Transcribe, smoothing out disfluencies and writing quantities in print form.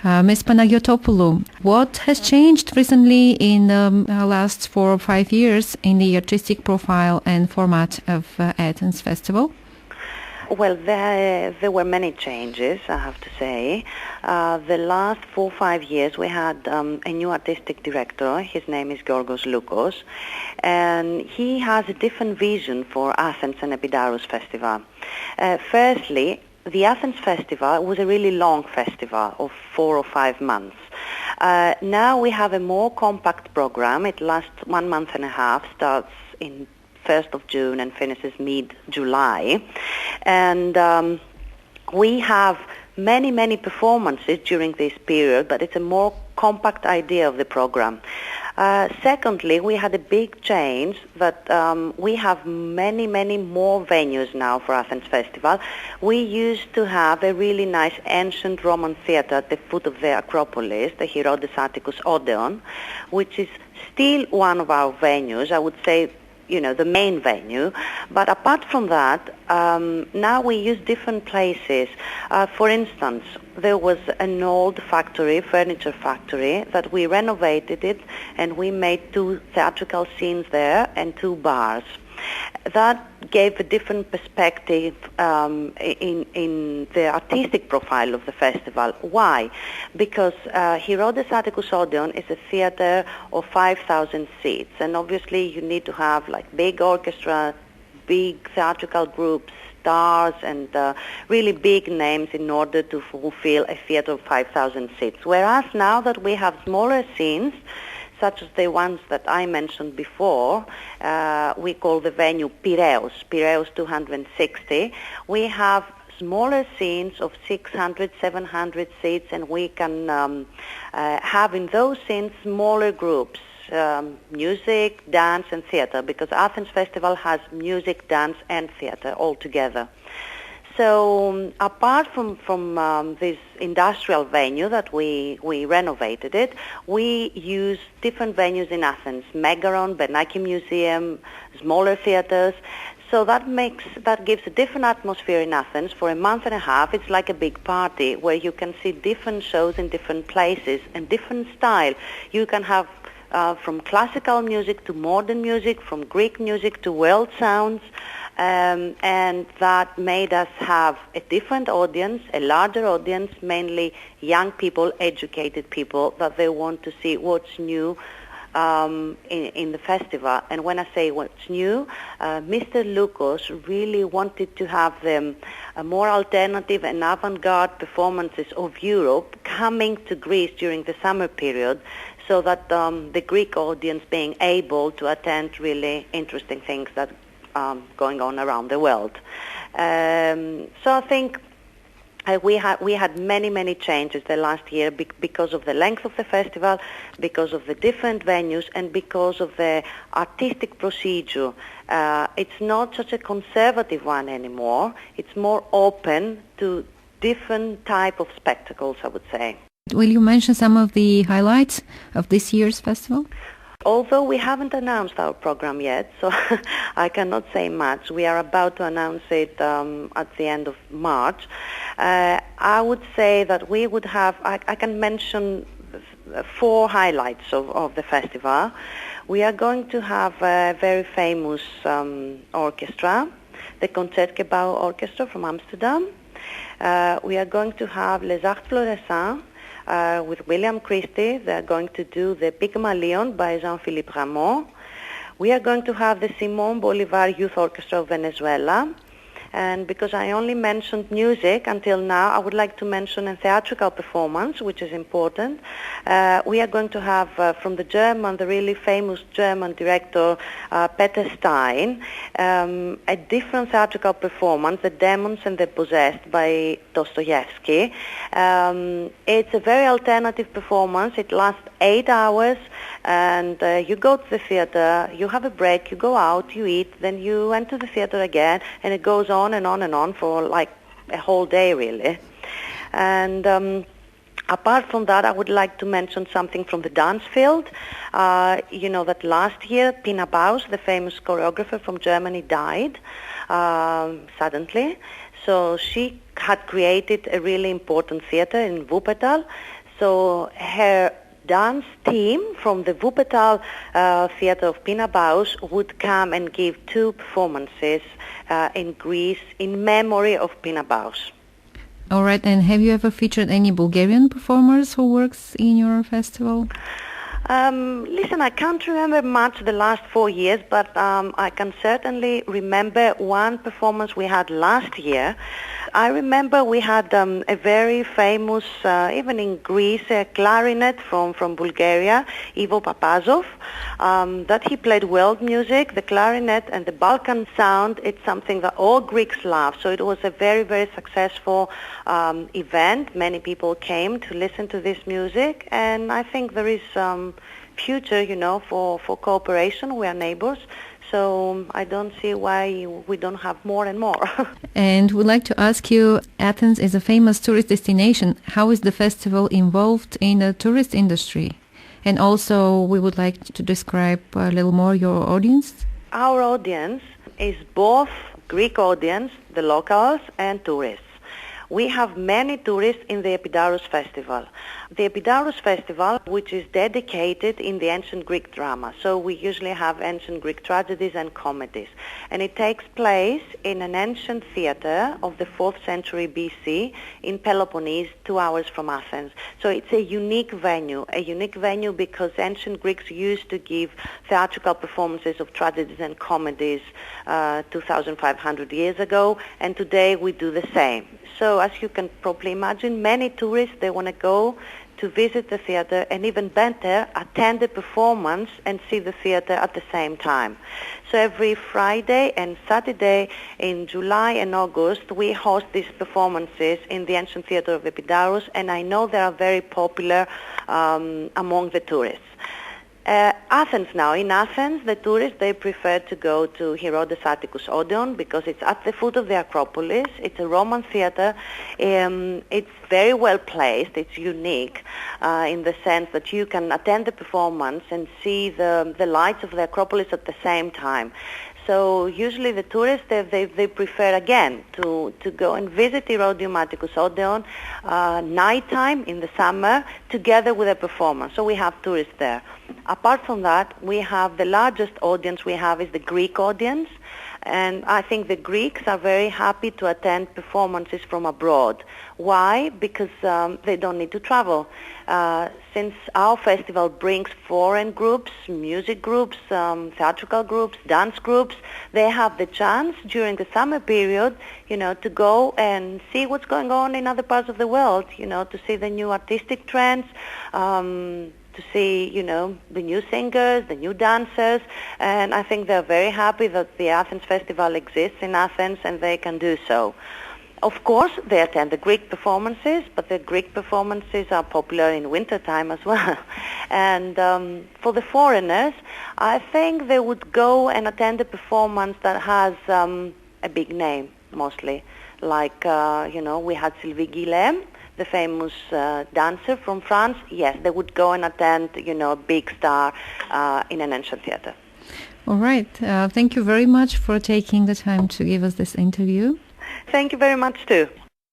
Ms. Panagiotopoulou, what has changed recently in the last 4 or 5 years in the artistic profile and format of Athens Festival? Well, there were many changes, I have to say. The last 4 or 5 years we had a new artistic director. His name is Georgos Loukos, and he has a different vision for Athens and Epidaurus Festival. Firstly, the Athens Festival was a really long festival of 4 or 5 months. Now we have a more compact program. It lasts 1 month and a half, starts in 1st of June and finishes mid-July. And we have many performances during this period, but it's a more compact idea of the program. Secondly, we had a big change that we have many more venues now for Athens Festival. We used to have a really nice ancient Roman theatre at the foot of the Acropolis, the Herodes Atticus Odeon, which is still one of our venues, I would say, the main venue. But apart from that, now we use different places. For instance, there was an old factory, furniture factory, that we renovated it and we made 2 theatrical scenes there and 2 bars. That gave a different perspective in the artistic profile of the festival. Why? Because Herodes Atticus Odeon is a theater of 5,000 seats, and obviously you need to have big orchestra, big theatrical groups, stars, and really big names in order to fulfill a theater of 5,000 seats. Whereas now that we have smaller scenes, such as the ones that I mentioned before, we call the venue Piraeus 260. We have smaller scenes of 600, 700 seats, and we can have in those scenes smaller groups, music, dance, and theater, because Athens Festival has music, dance, and theater all together. So apart from this industrial venue that we renovated it, we use different venues in Athens: Megaron, Bernaki Museum, smaller theaters. So that gives a different atmosphere in Athens. For a month and a half, it's like a big party where you can see different shows in different places and different style. You can have from classical music to modern music, from Greek music to world sounds. And that made us have a different audience, a larger audience, mainly young people, educated people, that they want to see what's new in the festival. And when I say what's new, Mr. Loukos really wanted to have them more alternative and avant-garde performances of Europe coming to Greece during the summer period, so that the Greek audience being able to attend really interesting things that going on around the world. So I think we had many changes the last year because of the length of the festival, because of the different venues, and because of the artistic procedure. It's not such a conservative one anymore. It's more open to different type of spectacles, I would say. Will you mention some of the highlights of this year's festival? Although we haven't announced our program yet, so I cannot say much. We are about to announce it at the end of March. I would say that we would have, I can mention 4 highlights of the festival. We are going to have a very famous orchestra, the Concertgebouw Orchestra from Amsterdam. We are going to have Les Arts Florissants, with William Christie. They are going to do the Pygmalion by Jean-Philippe Rameau. We are going to have the Simón Bolívar Youth Orchestra of Venezuela. And because I only mentioned music until now, I would like to mention a theatrical performance, which is important. We are going to have from the really famous German director, Peter Stein, a different theatrical performance, The Demons and the Possessed by Dostoevsky. It's a very alternative performance. It lasts 8 hours, and you go to the theater, you have a break, you go out, you eat, then you enter the theater again, and it goes on and on for like a whole day, really. And apart from that, I would like to mention something from the dance field. You know that last year, Pina Bausch, the famous choreographer from Germany, died suddenly. So she had created a really important theater in Wuppertal. So her dance team from the Wuppertal Theatre of Epidaurus would come and give 2 performances in Greece in memory of Epidaurus. All right, and have you ever featured any Bulgarian performers who works in your festival? Listen, I can't remember much the last 4 years, but I can certainly remember one performance we had last year. I remember we had a very famous, even in Greece, a clarinet from Bulgaria, Ivo Papazov, that he played world music. The clarinet and the Balkan sound, it's something that all Greeks love. So it was a very, very successful event. Many people came to listen to this music, and I think there is future, for cooperation. We are neighbors. So I don't see why we don't have more and more. And we'd like to ask you, Athens is a famous tourist destination. How is the festival involved in the tourist industry? And also we would like to describe a little more your audience. Our audience is both Greek audience, the locals, and tourists. We have many tourists in the Epidaurus Festival. The Epidaurus Festival, which is dedicated in the ancient Greek drama. So we usually have ancient Greek tragedies and comedies. And it takes place in an ancient theater of the 4th century BC in Peloponnese, 2 hours from Athens. So it's a unique venue because ancient Greeks used to give theatrical performances of tragedies and comedies 2,500 years ago, and today we do the same. So as you can probably imagine, many tourists, they want to go to visit the theater and even better, attend the performance and see the theater at the same time. So every Friday and Saturday in July and August, we host these performances in the ancient theater of Epidaurus, and I know they are very popular among the tourists. Athens now. In Athens, the tourists, they prefer to go to Herodes Atticus Odeon because it's at the foot of the Acropolis. It's a Roman theater. It's very well placed. It's unique in the sense that you can attend the performance and see the lights of the Acropolis at the same time. So usually the tourists, they prefer again to go and visit Herodes Atticus Odeon nighttime in the summer together with a performance. So we have tourists there. Apart from that, we have the largest audience we have is the Greek audience. And I think the Greeks are very happy to attend performances from abroad. Why? Because they don't need to travel. Since our festival brings foreign groups, music groups, theatrical groups, dance groups, they have the chance during the summer period, to go and see what's going on in other parts of the world, to see the new artistic trends, to see, the new singers, the new dancers, and I think they're very happy that the Athens Festival exists in Athens and they can do so. Of course, they attend the Greek performances, but the Greek performances are popular in wintertime as well. And for the foreigners, I think they would go and attend a performance that has a big name, mostly. Like, we had Sylvie Guillem, the famous dancer from France. Yes, they would go and attend, a big star in an ancient theater. All right. Thank you very much for taking the time to give us this interview. Thank you very much too.